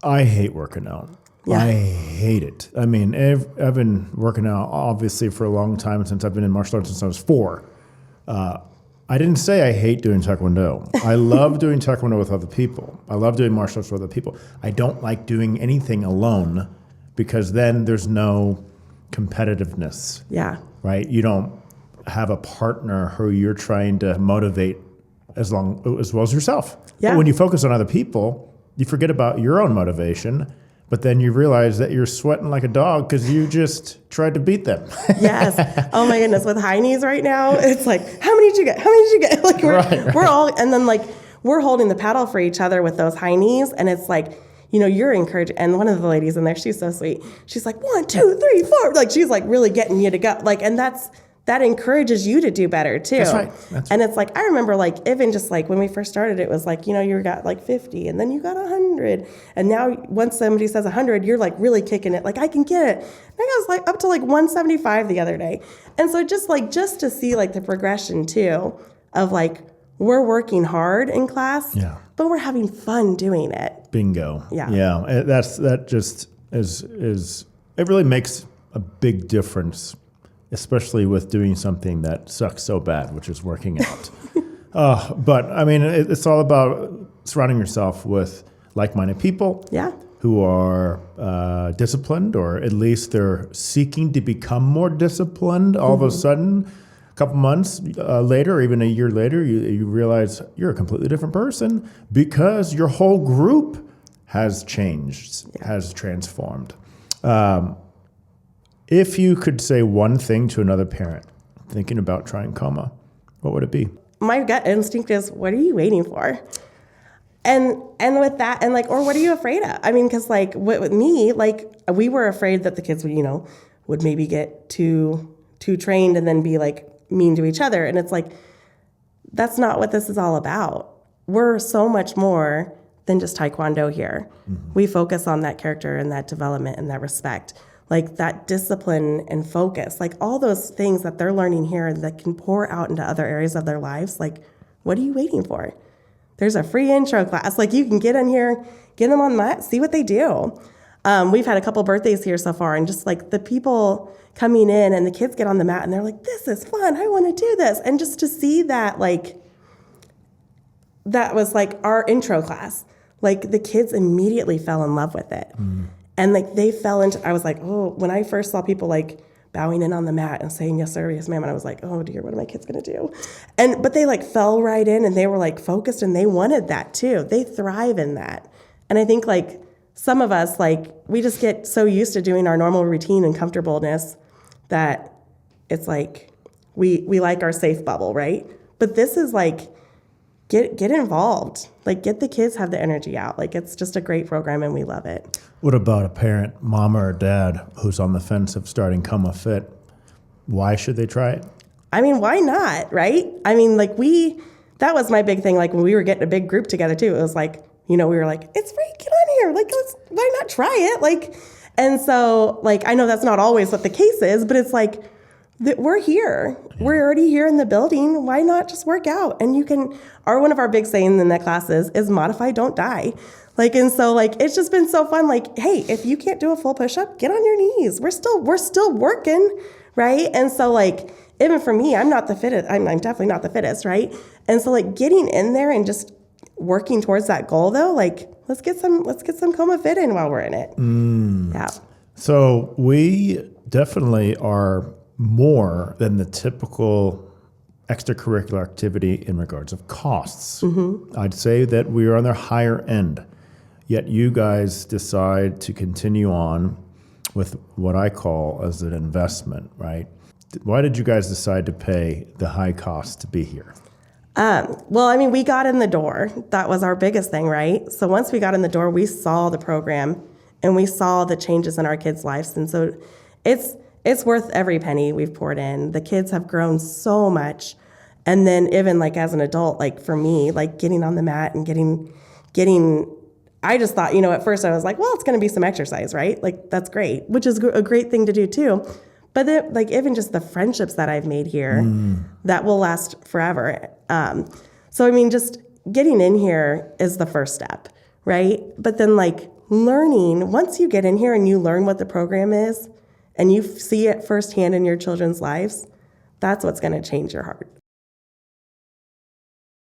I hate working out. Yeah. I hate it. I mean, I've been working out obviously for a long time, since I've been in martial arts since I was 4. I didn't say I hate doing taekwondo. I love doing taekwondo with other people. I love doing martial arts with other people. I don't like doing anything alone, because then there's no competitiveness. Yeah. Right? You don't have a partner who you're trying to motivate as well as yourself. Yeah. But when you focus on other people, you forget about your own motivation, but then you realize that you're sweating like a dog because you just tried to beat them. Yes. Oh my goodness. With high knees right now, it's like, how many did you get? How many did you get? Like we're all, and then like we're holding the paddle for each other with those high knees, and it's like, you know, you're encouraged. And one of the ladies in there, she's so sweet. She's like, 1, 2, 3, 4. Like she's like really getting you to go. Like, and that encourages you to do better too. That's right. And it's like, I remember like even just like when we first started, it was like, you know, you got like 50 and then you got 100. And now once somebody says 100, you're like really kicking it. Like I can get it. I think I was like up to like 175 the other day. And so just to see like the progression too of like, we're working hard in class, but we're having fun doing it. Bingo. Yeah. Yeah. That just is, it really makes a big difference, especially with doing something that sucks so bad, which is working out. But I mean, it's all about surrounding yourself with like-minded people who are disciplined, or at least they're seeking to become more disciplined. All of a sudden, a couple months later, or even a year later, you realize you're a completely different person because your whole group has changed, has transformed. If you could say one thing to another parent thinking about trying KOMA, what would it be? My gut instinct is, what are you waiting for? And with that, and like, or what are you afraid of? I mean, because like with me, like we were afraid that the kids would, you know, would maybe get too trained and then be like mean to each other. And it's like, that's not what this is all about. We're so much more than just taekwondo here. Mm-hmm. We focus on that character and that development and that respect. Like that discipline and focus, like all those things that they're learning here that can pour out into other areas of their lives. Like, what are you waiting for? There's a free intro class. Like you can get in here, get them on the mat, see what they do. We've had a couple birthdays here so far, and just like the people coming in and the kids get on the mat and they're like, this is fun. I want to do this. And just to see that, like, that was like our intro class. Like the kids immediately fell in love with it. Mm. And like they fell into, I was like, oh, when I first saw people like bowing in on the mat and saying, yes, sir, yes, ma'am. And I was like, oh dear, what are my kids going to do? But they like fell right in and they were like focused and they wanted that too. They thrive in that. And I think like some of us, like we just get so used to doing our normal routine and comfortableness that it's like, we like our safe bubble, right? But this is like, get involved. Like get the kids, have the energy out. Like it's just a great program and we love it. What about a parent, mama or dad, who's on the fence of starting KOMA Fit? Why should they try it? I mean, why not, right? I mean, like that was my big thing. Like when we were getting a big group together too, it was like, you know, we were like, it's free, get on here. Like, why not try it? Like, and so like, I know that's not always what the case is, but it's like, we're here. Yeah. We're already here in the building. Why not just work out? And you can, one of our big sayings in that class is modify, don't die. Like, and so like, it's just been so fun. Like, hey, if you can't do a full push-up, get on your knees. We're still working, right? And so like, even for me, I'm not the fittest. I'm definitely not the fittest, right? And so like getting in there and just working towards that goal though, like let's get some KOMA Fit in while we're in it. Yeah. So we definitely are more than the typical extracurricular activity in regards of costs. Mm-hmm. I'd say that we are on the higher end, yet you guys decide to continue on with what I call as an investment, right? Why did you guys decide to pay the high cost to be here? Well, I mean, we got in the door. That was our biggest thing, right? So once we got in the door, we saw the program and we saw the changes in our kids' lives. And so it's worth every penny we've poured in. The kids have grown so much. And then even like as an adult, like for me, like getting on the mat and getting, I just thought, you know, at first I was like, well, it's going to be some exercise, right? Like that's great, which is a great thing to do too. But then, like even just the friendships that I've made here that will last forever. So, I mean, just getting in here is the first step, right? But then like learning, once you get in here and you learn what the program is and you see it firsthand in your children's lives, that's what's going to change your heart.